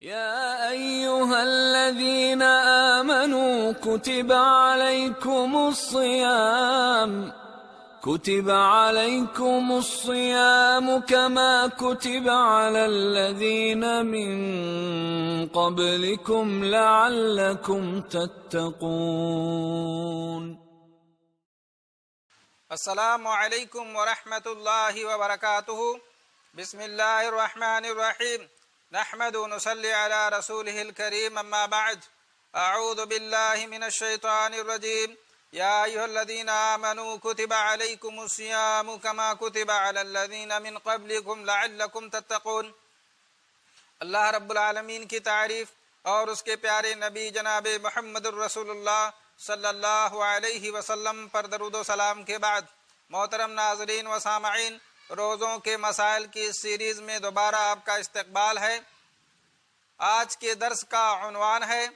يا أيها الذين آمنوا كتب عليكم الصيام كما كتب على الذين من قبلكم لعلكم تتقون. السلام علیکم ورحمۃ اللہ وبرکاتہ. بسم اللہ الرحمن الرحیم. نحمد ونصلی علی رسولہ الکریم. اما بعد. اعوذ باللہ من الشیطان الرجیم. یا ایھا الذین آمنوا کتب علیکم الصیام کما کتب علی الذین من قبلکم لعلکم تتقون. اللہ رب العالمین کی تعریف اور اس کے پیارے نبی جناب محمد الرسول اللہ صلی اللہ علیہ وسلم پر درود و سلام کے بعد، محترم ناظرین و سامعین، روزوں کے مسائل کی اس سیریز میں دوبارہ آپ کا استقبال ہے. آج کے درس کا عنوان ہے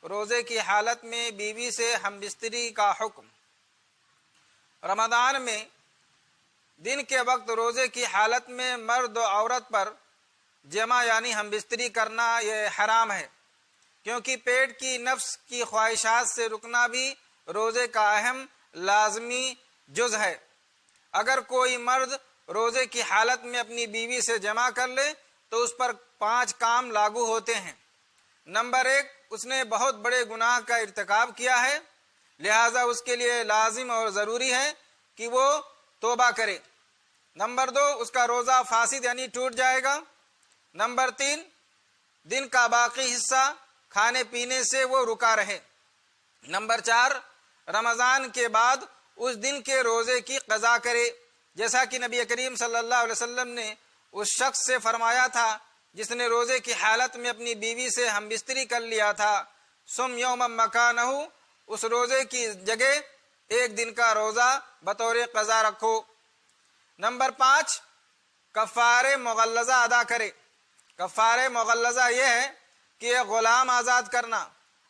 روزے کی حالت میں بیوی سے ہم بستری کا حکم. رمضان میں دن کے وقت روزے کی حالت میں مرد و عورت پر جمع یعنی ہم بستری کرنا یہ حرام ہے، کیونکہ پیٹ کی نفس کی خواہشات سے رکنا بھی روزے کا اہم لازمی جز ہے. اگر کوئی مرد روزے کی حالت میں اپنی بیوی سے جمع کر لے تو اس پر 5 کام لاگو ہوتے ہیں. نمبر 1، اس نے بہت بڑے گناہ کا ارتکاب کیا ہے، لہذا اس کے لیے لازم اور ضروری ہے کہ وہ توبہ کرے. نمبر 2، اس کا روزہ فاسد یعنی ٹوٹ جائے گا. نمبر 3، دن کا باقی حصہ کھانے پینے سے وہ رکا رہے. نمبر 4، رمضان کے بعد اس دن کے روزے کی قضا کرے، جیسا کہ نبی کریم صلی اللہ علیہ وسلم نے اس شخص سے فرمایا تھا جس نے روزے کی حالت میں اپنی بیوی سے ہم بستری کر لیا تھا. سم یوم مکانہ، اس روزے کی جگہ 1 دن کا روزہ بطور قضا رکھو. نمبر 5، کفارے مغلظہ ادا کرے. کفارے مغلظہ یہ ہے کہ غلام آزاد کرنا.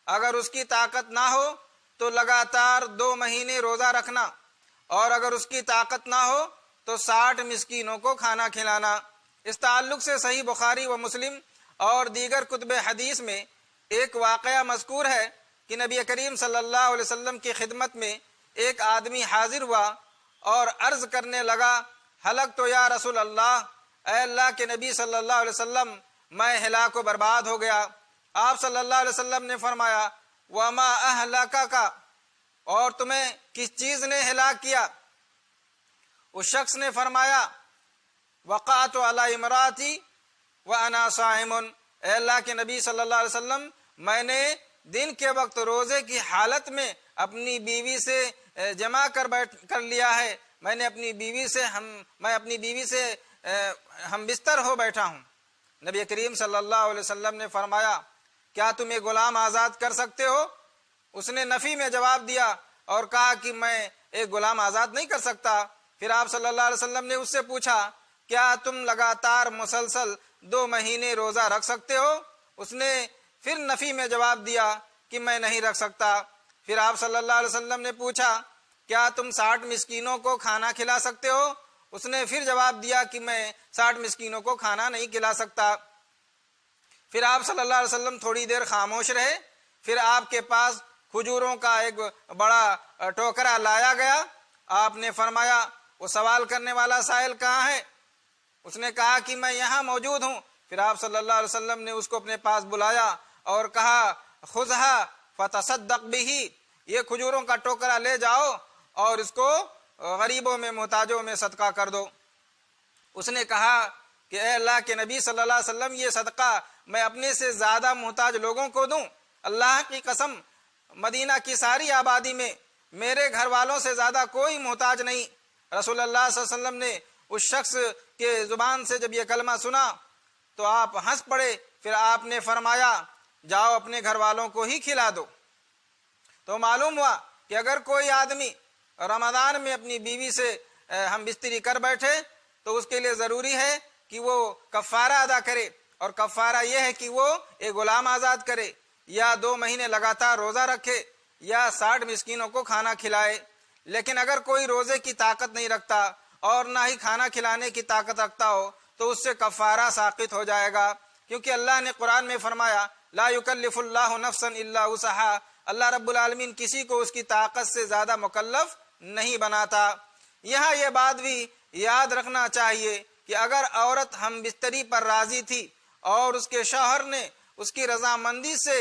اگر اس کی طاقت نہ ہو تو لگاتار 2 مہینے روزہ رکھنا، اور اگر اس کی طاقت نہ ہو تو 60 مسکینوں کو کھانا کھلانا. اس تعلق سے صحیح بخاری و مسلم اور دیگر کتب حدیث میں ایک واقعہ مذکور ہے کہ نبی کریم صلی اللہ علیہ وسلم کی خدمت میں ایک آدمی حاضر ہوا اور عرض کرنے لگا، ہلک تو یا رسول اللہ، اے اللہ کے نبی صلی اللہ علیہ وسلم، میں ہلاک و برباد ہو گیا. آپ صلی اللہ علیہ وسلم نے فرمایا، وما اہلکک، اور تمہیں کس چیز نے ہلاک کیا؟ اس شخص نے فرمایا، وقعت علی امراتی وانا صائم. اے اللہ کے نبی صلی اللہ علیہ وسلم، میں نے دن کے وقت روزے کی حالت میں اپنی بیوی سے جمع کر لیا ہے. میں اپنی بیوی سے ہم بستر ہو بیٹھا ہوں. نبی کریم صلی اللہ علیہ وسلم نے فرمایا، کیا تم ایک غلام آزاد کر سکتے ہو؟ اس نے نفی میں جواب دیا اور کہا کہ میں ایک غلام آزاد نہیں کر سکتا. پھر آپ صلی اللہ علیہ وسلم نے اس سے پوچھا، کیا تم لگاتار مسلسل 2 مہینے روزہ رکھ سکتے ہو؟ اس نے پھر نفی میں جواب دیا کہ میں نہیں رکھ سکتا. پھر آپ صلی اللہ علیہ وسلم نے پوچھا، کیا تم 60 مسکینوں کو کھانا کھلا سکتے ہو؟ اس نے پھر جواب دیا کہ میں 60 مسکینوں کو کھانا نہیں کھلا سکتا. پھر آپ صلی اللہ علیہ وسلم تھوڑی دیر خاموش رہے. پھر آپ کے پاس کھجوروں کا ایک بڑا ٹوکرا لایا گیا. آپ نے فرمایا، وہ سوال کرنے والا سائل کہاں ہے؟ اس نے کہا کہ میں یہاں موجود ہوں. پھر آپ صلی اللہ علیہ وسلم نے اس کو اپنے پاس بلایا اور کہا، خذھا فتصدق بہ، یہ کھجوروں کا ٹوکرا لے جاؤ اور اس کو غریبوں میں محتاجوں میں صدقہ کر دو. اس نے کہا کہ اے اللہ کے نبی صلی اللہ علیہ وسلم، یہ صدقہ میں اپنے سے زیادہ محتاج لوگوں کو دوں؟ اللہ کی قسم، مدینہ کی ساری آبادی میں میرے گھر والوں سے زیادہ کوئی محتاج نہیں. رسول اللہ صلی اللہ علیہ وسلم نے اس شخص کے زبان سے جب یہ کلمہ سنا تو آپ ہنس پڑے. پھر آپ نے فرمایا، جاؤ اپنے گھر والوں کو ہی کھلا دو. تو معلوم ہوا کہ اگر کوئی آدمی رمضان میں اپنی بیوی سے ہم بستری کر بیٹھے تو اس کے لیے ضروری ہے کہ وہ کفارہ ادا کرے، اور کفارہ یہ ہے کہ وہ ایک غلام آزاد کرے، یا 2 مہینے لگاتار روزہ رکھے، یا 60 مسکینوں کو کھانا کھلائے. لیکن اگر کوئی روزے کی طاقت نہیں رکھتا اور نہ ہی کھانا کھلانے کی طاقت رکھتا ہو تو اس سے کفارہ ساقط ہو جائے گا. کیونکہ اللہ نے قرآن میں فرمایا لا یکلف اللہ نفسا الا وسعها، اللہ رب العالمین کسی کو اس کی طاقت سے زیادہ مکلف نہیں بناتا۔ یہاں یہ بات بھی یاد رکھنا چاہیے کہ اگر عورت ہم بستری پر راضی تھی اور اس کے شوہر نے اس کی رضامندی سے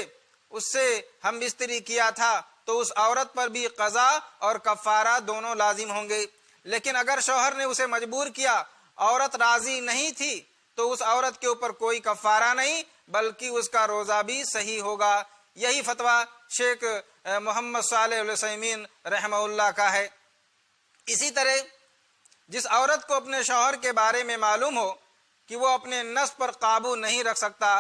اس سے ہم بستری کیا تھا تو اس عورت پر بھی قضا اور کفارہ دونوں لازم ہوں گے۔ لیکن اگر شوہر نے اسے مجبور کیا، عورت راضی نہیں تھی، تو اس عورت کے اوپر کوئی کفارہ نہیں بلکہ اس کا روزہ بھی صحیح ہوگا۔ یہی فتویٰ شیخ محمد صالح العثیمین رحمہ اللہ کا ہے۔ اسی طرح جس عورت کو اپنے شوہر کے بارے میں معلوم ہو کہ وہ اپنے نفس پر قابو نہیں رکھ سکتا،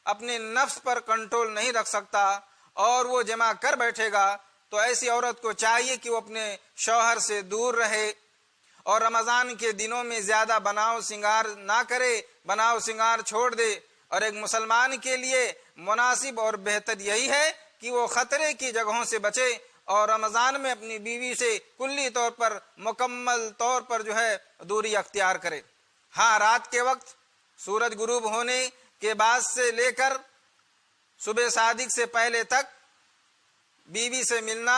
اپنے نفس پر کنٹرول نہیں رکھ سکتا اور وہ جمع کر بیٹھے گا، تو ایسی عورت کو چاہیے کہ وہ اپنے شوہر سے دور رہے اور رمضان کے دنوں میں زیادہ بناؤ سنگار نہ کرے، بناؤ سنگار چھوڑ دے۔ اور ایک مسلمان کے لیے مناسب اور بہتر یہی ہے کہ وہ خطرے کی جگہوں سے بچے اور رمضان میں اپنی بیوی سے کلی طور پر مکمل طور پر دوری اختیار کرے۔ ہاں، رات کے وقت سورج غروب ہونے کے بعد سے لے کر صبح صادق سے پہلے تک بیوی سے ملنا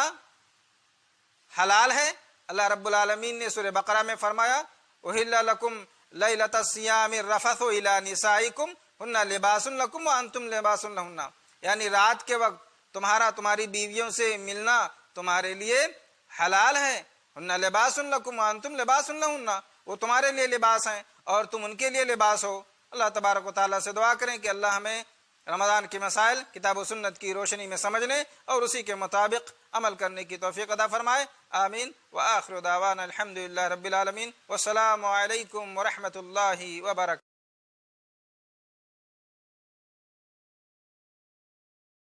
حلال ہے۔ اللہ رب العالمین نے سورہ بقرہ میں فرمایا احل لکم لیلۃ الصیام الرفث الی نسائکم ہن لباس لکم وانتم لباس لہن، یعنی رات کے وقت تمہاری بیویوں سے ملنا تمہارے لیے حلال ہے۔ ہن لباس لکم وانتم لباس لہن، وہ تمہارے لیے لباس ہیں اور تم ان کے لیے لباس ہو۔ اللہ تبارک و تعالیٰ سے دعا کریں کہ اللہ ہمیں رمضان کے مسائل کتاب و سنت کی روشنی میں سمجھنے اور اسی کے مطابق عمل کرنے کی توفیق عطا فرمائے، آمین۔ وآخر دعوانا الحمدللہ رب العالمین، والسلام علیکم ورحمۃ اللہ وبرکاتہ۔